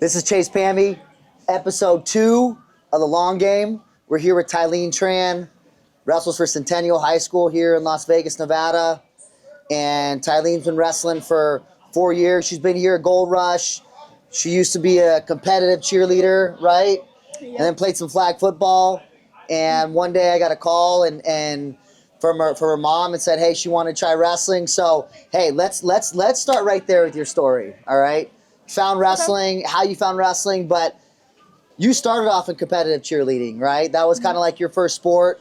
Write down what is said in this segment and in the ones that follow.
This is Chase Pammy, episode 2 of The Long Game. We're here with Tylene Tran, wrestles for Centennial High School here in Las Vegas, Nevada. And Tylene's been wrestling for 4 years. She's been here at Gold Rush. She used to be a competitive cheerleader, right? Yep. And then played some flag football. And one day I got a call and from her mom and said, hey, she wanted to try wrestling. So, hey, let's start right there with your story, all right? Found wrestling, how you found wrestling, but you started off in competitive cheerleading, right? That was kind of like your first sport.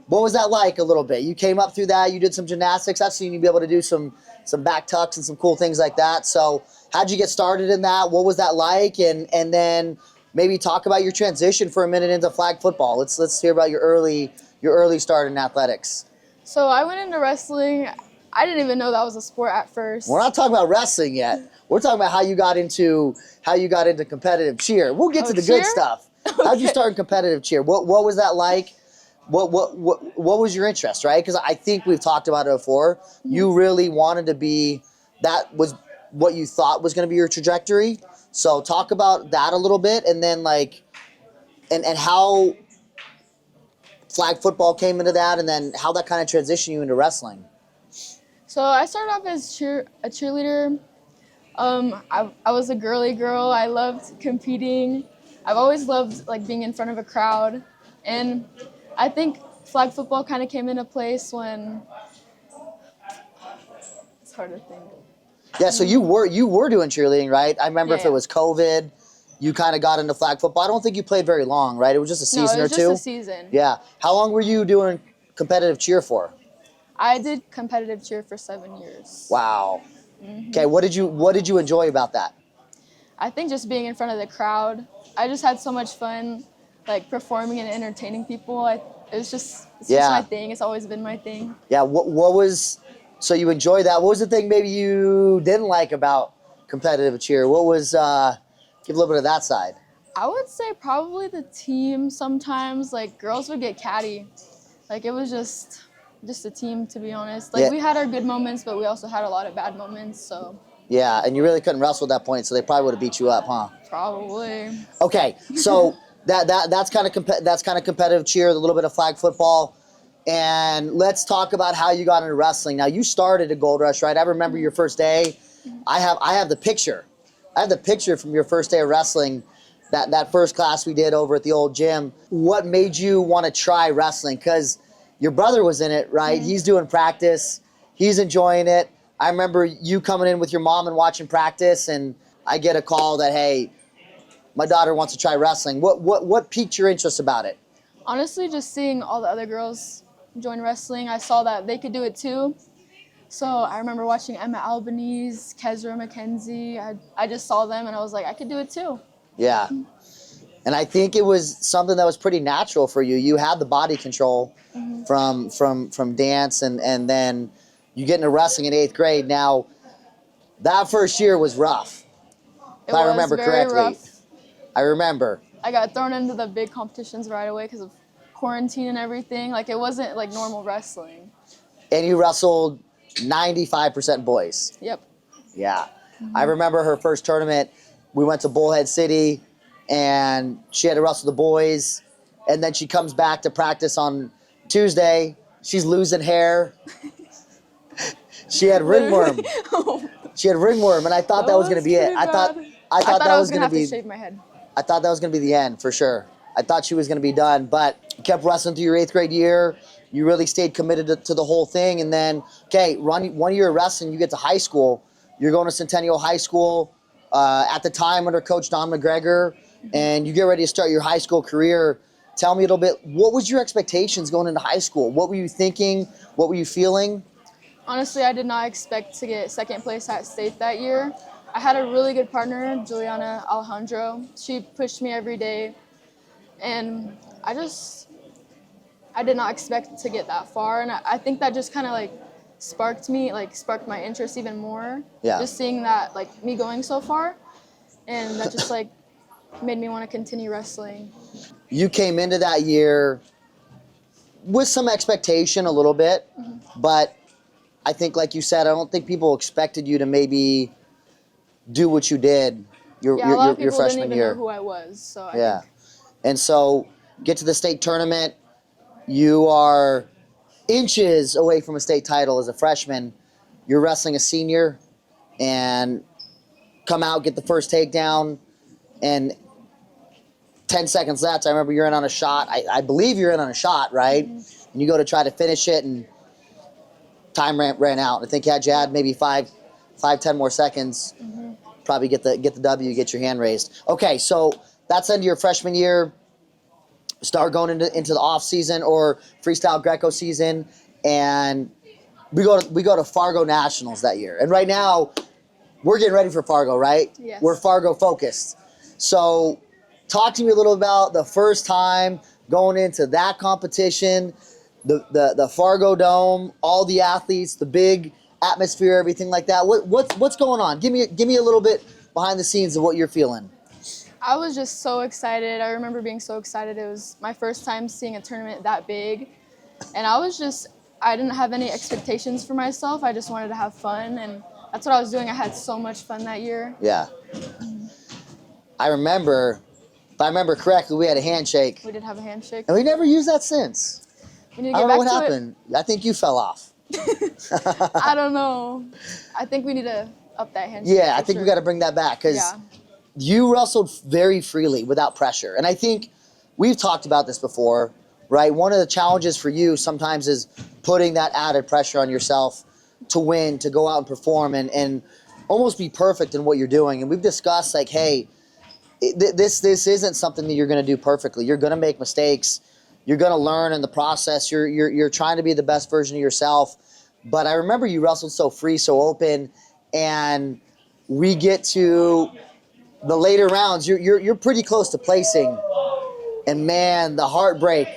What was that like a little bit? You came up through that, you did some gymnastics. I've seen you be able to do some back tucks and some cool things like that. So how'd you get started in that? What was that like? And then maybe talk about your transition for a minute into flag football. Let's hear about your early start in athletics. So I went into wrestling. I didn't even know that was a sport at first. We're not talking about wrestling yet. We're talking about how you got into competitive cheer. We'll get to the good stuff. Okay. How'd you start in competitive cheer? What was that like? What was your interest, right? Because I think we've talked about it before. Mm-hmm. You really wanted to be, that was what you thought was going to be your trajectory. So talk about that a little bit, and then and how flag football came into that, and then how that kind of transitioned you into wrestling. So I started off as a cheerleader. I was a girly girl. I loved competing. I've always loved being in front of a crowd, and I think flag football kind of came into place when it's hard to think. Yeah, so you were doing cheerleading, right? I remember if it Yeah. was COVID, you kind of got into flag football. I don't think you played very long, right? It was just a season No, it was or two. just a season. Yeah. How long were you doing competitive cheer for? I did competitive cheer for 7 years. Wow. Mm-hmm. Okay, what did you enjoy about that? I think just being in front of the crowd. I just had so much fun, performing and entertaining people. It's just my thing. It's always been my thing. Yeah. So you enjoyed that? What was the thing maybe you didn't like about competitive cheer? What was give a little bit of that side? I would say probably the team. Sometimes girls would get catty. It was just a team, to be honest. We had our good moments, but we also had a lot of bad moments. So. Yeah, and you really couldn't wrestle at that point, so they probably would have beat you up, huh? Probably. Okay, so that's kind of competitive cheer, a little bit of flag football, and let's talk about how you got into wrestling. Now you started at Gold Rush, right? I remember your first day. I have the picture. I have the picture from your first day of wrestling. That first class we did over at the old gym. What made you want to try wrestling? Because your brother was in it, right? Mm-hmm. He's doing practice. He's enjoying it. I remember you coming in with your mom and watching practice, and I get a call that, hey, my daughter wants to try wrestling. What piqued your interest about it? Honestly, just seeing all the other girls join wrestling, I saw that they could do it too. So I remember watching Emma Albanese, Kezra McKenzie. I just saw them, and I was like, I could do it too. Yeah. And I think it was something that was pretty natural for you. You had the body control from dance, and then you get into wrestling in 8th grade. Now, that first year was rough, if I remember correctly. Rough. I remember. I got thrown into the big competitions right away because of quarantine and everything. It wasn't like normal wrestling. And you wrestled 95% boys. Yep. Yeah. Mm-hmm. I remember her first tournament. We went to Bullhead City, and she had to wrestle the boys, and then she comes back to practice on Tuesday. She's losing hair. She had ringworm. She had ringworm, and I thought that was going to be it. I thought that was going to be. Shave my head. I thought that was going to be the end for sure. I thought she was going to be done, but you kept wrestling through your 8th grade year. You really stayed committed to the whole thing, and then one year of wrestling, you get to high school. You're going to Centennial High School at the time under Coach Don McGregor, and you get ready to start your high school career. Tell me a little bit. What was your expectations going into high school? What were you thinking? What were you feeling? Honestly, I did not expect to get second place at state that year. I had a really good partner, Juliana Alejandro. She pushed me every day, and I did not expect to get that far, and I think that just kind of sparked my interest even more. Yeah. Just seeing that me going so far, and that just made me want to continue wrestling. You came into that year with some expectation a little bit, but I think, like you said, I don't think people expected you to maybe do what you did Yeah, a lot of your people freshman didn't even year. know who I was. So I Yeah. think, And so get to the state tournament. You are inches away from a state title as a freshman. You're wrestling a senior and come out, get the first takedown, and 10 seconds left, I remember you're in on a shot. I believe you're in on a shot, right? And you go to try to finish it, and time ran out. I think you had maybe 10 more seconds. Probably get the W, get your hand raised. Okay, so that's end of your freshman year. Start going into the off season or freestyle Greco season, and we go to Fargo Nationals that year. And right now, we're getting ready for Fargo, right? Yes. We're Fargo focused. So talk to me a little about the first time going into that competition, the Fargo Dome, all the athletes, the big atmosphere, everything like that. What's going on? Give me a little bit behind the scenes of what you're feeling. I was just so excited. I remember being so excited. It was my first time seeing a tournament that big. And I didn't have any expectations for myself. I just wanted to have fun. And that's what I was doing. I had so much fun that year. Yeah. I remember, if I remember correctly, we had a handshake. We did have a handshake. And we never used that since. We need to I get don't know back what to happened. I think you fell off. I don't know. I think we need to up that handshake. Yeah, I think we got to bring that back because Yeah. you wrestled very freely without pressure. And I think we've talked about this before, right? One of the challenges for you sometimes is putting that added pressure on yourself to win, to go out and perform and almost be perfect in what you're doing. And we've discussed like, hey, this isn't something that you're going to do perfectly. You're going to make mistakes. You're going to learn in the process. You're trying to be the best version of yourself. But I remember you wrestled so free, so open, and we get to the later rounds. You're pretty close to placing, and man, the heartbreak.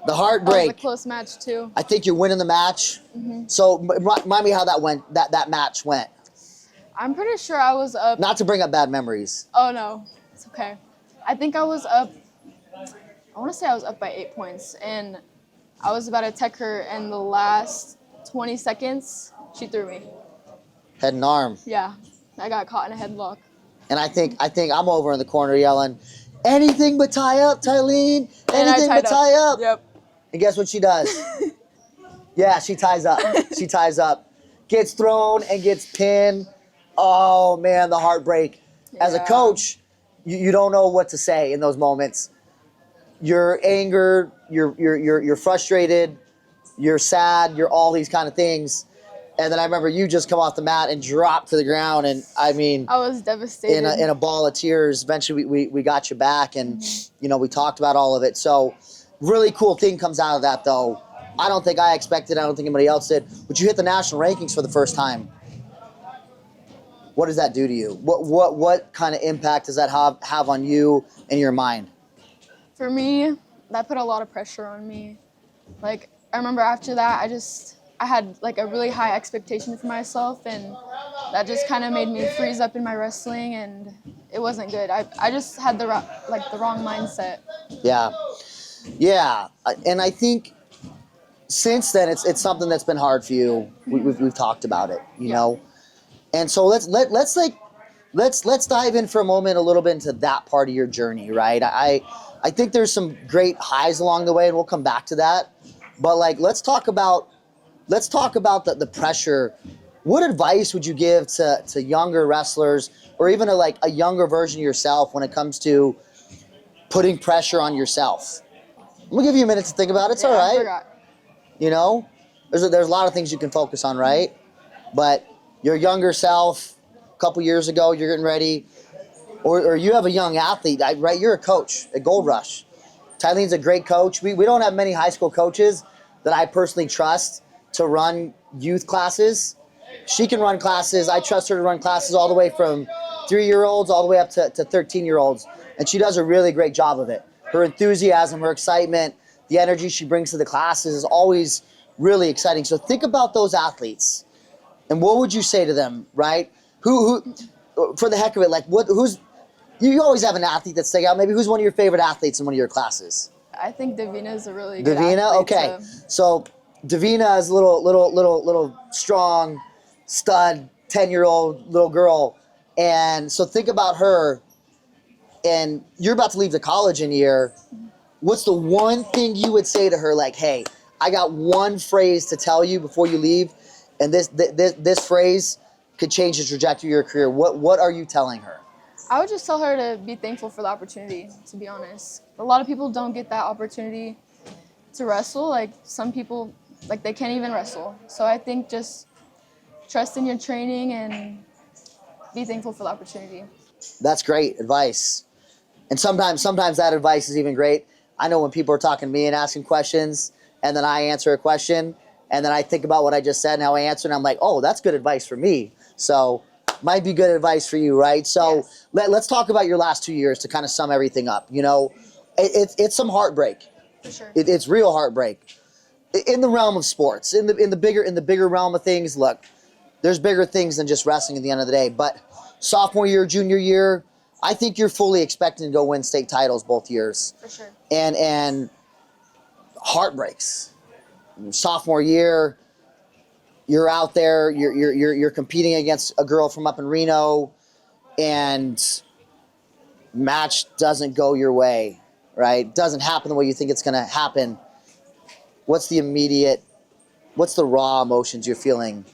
That was a close match too. I think you're winning the match. So remind me how that went. That match went. I'm pretty sure I was up. Not to bring up bad memories. Oh no, it's okay. I think I was up. I want to say I was up by 8 points, and I was about to tech her in the last 20 seconds. She threw me. Head and arm. Yeah, I got caught in a headlock. And I think I'm over in the corner yelling, anything but tie up, Tylene. And I Anything tied but tie up. Yep. And guess what she does? Yeah, she ties up. She ties up. Gets thrown and gets pinned. Oh man, the heartbreak. As a Yeah. coach, you don't know what to say in those moments. You're angered, you're frustrated, you're sad, you're all these kind of things. And then I remember you just come off the mat and drop to the ground, and I mean, I was devastated. in a ball of tears. Eventually, we got you back, and we talked about all of it. So, really cool thing comes out of that, though. I don't think I expected. I don't think anybody else did. But you hit the national rankings for the first time. What does that do to you? What kind of impact does that have on you and your mind? For me, that put a lot of pressure on me. Like, I remember after that, I had like a really high expectation for myself, and that just kind of made me freeze up in my wrestling, and it wasn't good. I just had the wrong mindset. Yeah, and I think since then it's something that's been hard for you. We've talked about it, you know, and so let's dive in for a moment a little bit into that part of your journey, right? I think there's some great highs along the way, and we'll come back to that. But like, let's talk about the pressure. What advice would you give to younger wrestlers, or even a younger version of yourself when it comes to putting pressure on yourself? I'm gonna give you a minute to think about it. It's all right. I forgot. You know, there's a lot of things you can focus on, right? But your younger self, a couple years ago, you're getting ready, or you have a young athlete, right? You're a coach at Gold Rush. Tylene's a great coach. We don't have many high school coaches that I personally trust to run youth classes. She can run classes. I trust her to run classes all the way from 3-year-olds all the way up to 13-year-olds. And she does a really great job of it. Her enthusiasm, her excitement, the energy she brings to the classes is always really exciting. So think about those athletes. And what would you say to them, right? Who for the heck of it, like you always have an athlete that sticks out. Maybe who's one of your favorite athletes in one of your classes? I think Davina is a really good Davina? athlete. Okay. So Davina is a little strong, stud, 10-year-old little girl. And so think about her, and you're about to leave the college in a year. What's the one thing you would say to her, like, hey, I got one phrase to tell you before you leave, and this phrase could change the trajectory of your career. What are you telling her? I would just tell her to be thankful for the opportunity, to be honest. A lot of people don't get that opportunity to wrestle. Like, some people, like, they can't even wrestle. So I think just trust in your training and be thankful for the opportunity. That's great advice. And sometimes that advice is even great. I know when people are talking to me and asking questions, and then I answer a question, and then I think about what I just said and how I answered, and I'm like, oh, that's good advice for me. So might be good advice for you, right? So Yes. let's talk about your last 2 years to kind of sum everything up. You know, it's some heartbreak. For sure. It's real heartbreak in the realm of sports. In the bigger realm of things, look, there's bigger things than just wrestling at the end of the day. But sophomore year, junior year, I think you're fully expecting to go win state titles both years. For sure. And heartbreaks. Sophomore year, you're out there, you're competing against a girl from up in Reno, and match doesn't go your way, right? Doesn't happen the way you think it's gonna happen. What's the raw emotions you're feeling?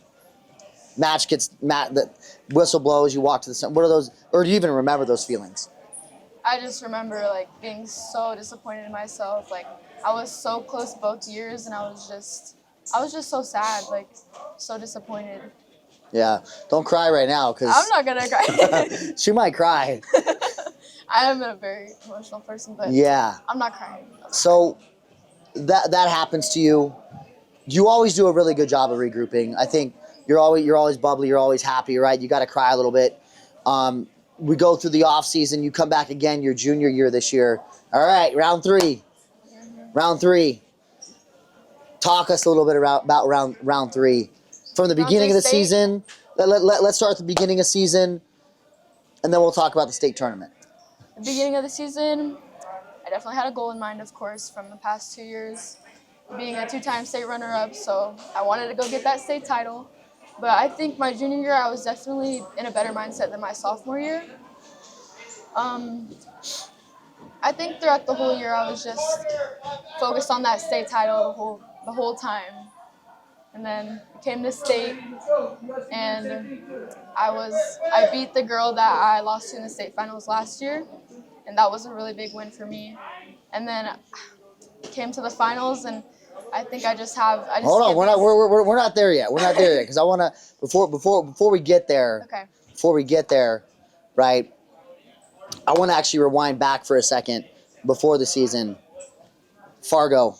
The whistle blows, you walk to the center. What are those, or do you even remember those feelings? I just remember, like, being so disappointed in myself. Like, I was so close both years, and I was just so sad, like, so disappointed. Yeah, don't cry right now, because I'm not gonna cry. she might cry. I am a very emotional person, but Yeah. I'm not crying. So that happens to you. You always do a really good job of regrouping. I think you're always bubbly, you're always happy, right? You got to cry a little bit. We go through the off season. You come back again your junior year this year. All right, round 3. Round 3. Talk us a little bit about round 3. From the beginning of the season, let's start at the beginning of season, and then we'll talk about the state tournament. The beginning of the season, I definitely had a goal in mind, of course, from the past 2 years, being a 2-time state runner-up, so I wanted to go get that state title. But I think my junior year, I was definitely in a better mindset than my sophomore year. I think throughout the whole year, I was just focused on that state title the whole time. And then it came to state, and I beat the girl that I lost to in the state finals last year, and that was a really big win for me. And then it came to the finals, and I think I just Hold on, we're not there yet. We're not there yet, because I want to before we get there. Okay. Before we get there, right? I want to actually rewind back for a second before the season. Fargo,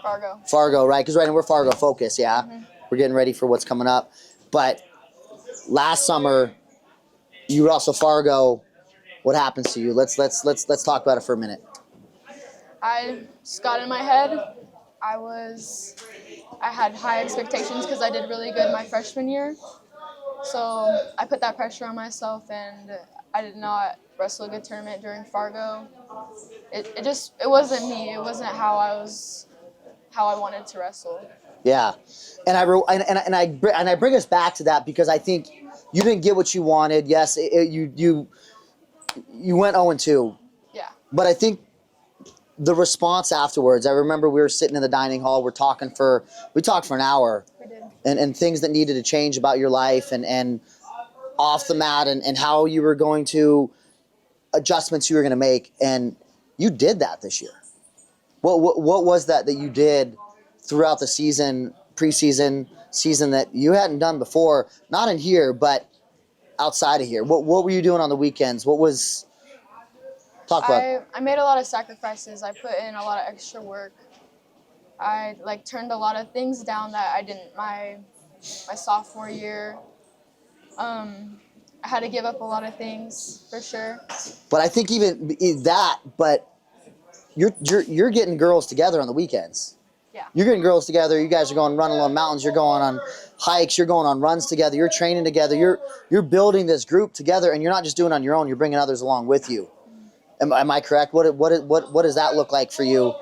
right? Because right now we're Fargo focused, yeah. Mm-hmm. We're getting ready for what's coming up. But last summer, you were also Fargo. What happens to you? Let's talk about it for a minute. I just got in my head. I had high expectations because I did really good my freshman year. So I put that pressure on myself, and I did not wrestle a good tournament during Fargo. It wasn't me. It wasn't how I wanted to wrestle. Yeah, and I bring us back to that because I think you didn't get what you wanted. Yes, you went 0-2. Yeah. But I think the response afterwards, I remember we were sitting in the dining hall, we talked for an hour. We did. And things that needed to change about your life and off the mat and how you were going to, adjustments you were going to make. And you did that this year. What was that you did throughout the season, preseason, season that you hadn't done before? Not in here, but outside of here. What were you doing on the weekends? What was... Talk about. I made a lot of sacrifices. I put in a lot of extra work. I turned a lot of things down that I didn't my sophomore year. I had to give up a lot of things for sure. But I think even that, but you're getting girls together on the weekends. Yeah. You're getting girls together. You guys are going running along mountains. You're going on hikes. You're going on runs together. You're training together. You're building this group together, and you're not just doing it on your own. You're bringing others along with you. Am I correct? What does that look like for you?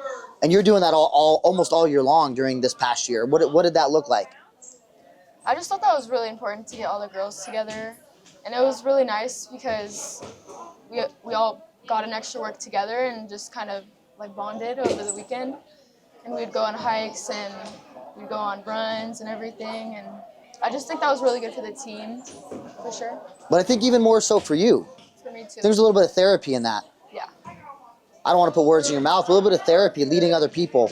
And you're doing that almost all year long during this past year. What did that look like? I just thought that was really important to get all the girls together. And it was really nice because we all got an extra work together and just kind of like bonded over the weekend. And we'd go on hikes and we'd go on runs and everything. And I just think that was really good for the team, for sure. But I think even more so for you. For me too. There's a little bit of therapy in that. Yeah. I don't want to put words in your mouth. A little bit of therapy, leading other people,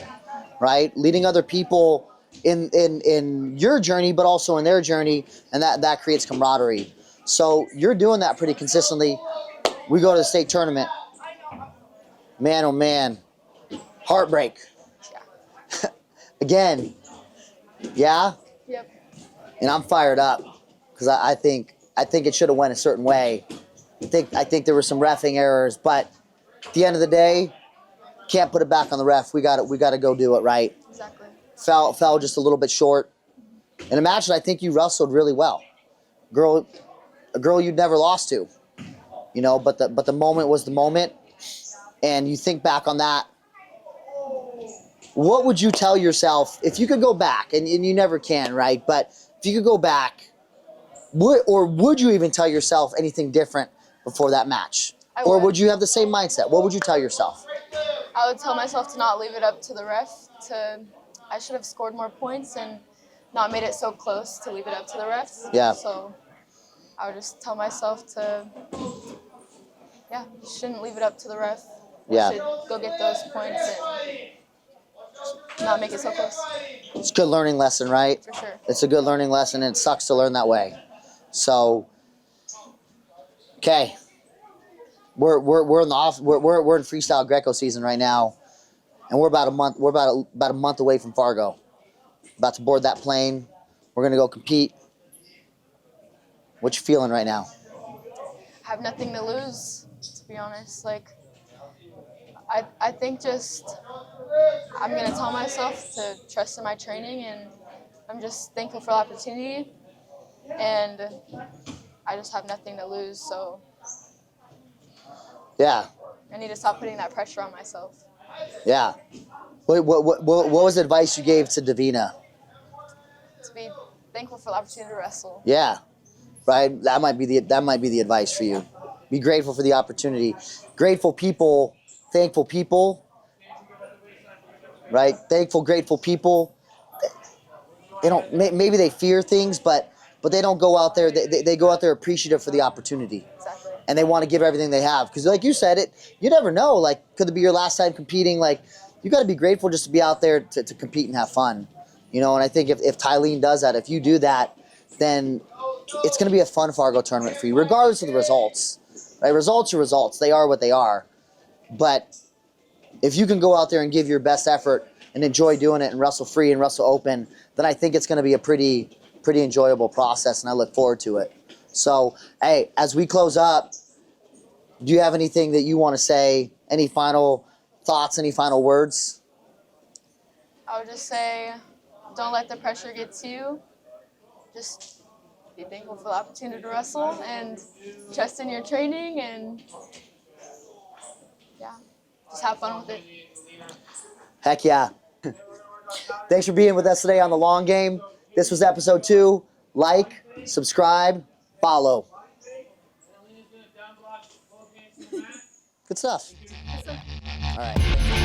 right? Leading other people in your journey, but also in their journey, and that creates camaraderie. So you're doing that pretty consistently. We go to the state tournament. Man, oh man, heartbreak. Yeah. Again, yeah? Yep. And I'm fired up because I think it should have went a certain way. I think there were some reffing errors, but at the end of the day, can't put it back on the ref. We got to go do it right. Exactly. Fell just a little bit short. In a match that I think you wrestled really well. A girl you'd never lost to. You know, but the moment was the moment. And you think back on that. What would you tell yourself if you could go back, and you never can, right? But if you could go back, would you even tell yourself anything different before that match? Or would you have the same mindset? What would you tell yourself? I would tell myself to not leave it up to the ref. I should have scored more points and not made it so close to leave it up to the refs. Yeah. So I would just tell myself to, yeah, you shouldn't leave it up to the ref. Yeah. You should go get those points and not make it so close. It's a good learning lesson, right? For sure. It's a good learning lesson, and it sucks to learn that way. So, okay, we're in freestyle Greco season right now, and we're about a month away from Fargo. About to board that plane. We're gonna go compete. What you feeling right now? I have nothing to lose, to be honest. Like, I think just I'm gonna tell myself to trust in my training, and I'm just thankful for the opportunity, and I just have nothing to lose. So Yeah. I need to stop putting that pressure on myself. Yeah. What was the advice you gave to Davina? To be thankful for the opportunity to wrestle. Yeah. Right? That might be the advice for you. Be grateful for the opportunity. Grateful people, thankful people. Right? Thankful, grateful people. They don't maybe they fear things, but they don't go out there. They go out there appreciative for the opportunity. Exactly. And they want to give everything they have. Because like you said, you never know. Like, could it be your last time competing? Like, you got to be grateful just to be out there to compete and have fun. You know, and I think if Tylene does that, if you do that, then it's going to be a fun Fargo tournament for you, regardless of the results. Right? Results are results. They are what they are. But if you can go out there and give your best effort and enjoy doing it and wrestle free and wrestle open, then I think it's going to be a pretty enjoyable process, and I look forward to it. So, hey, as we close up, do you have anything that you want to say? Any final thoughts, any final words? I would just say, don't let the pressure get to you. Just be thankful for the opportunity to wrestle and trust in your training, and yeah, just have fun with it. Heck yeah. Thanks for being with us today on The Long Game. This was episode 2. Like, subscribe, follow. Good stuff. All right.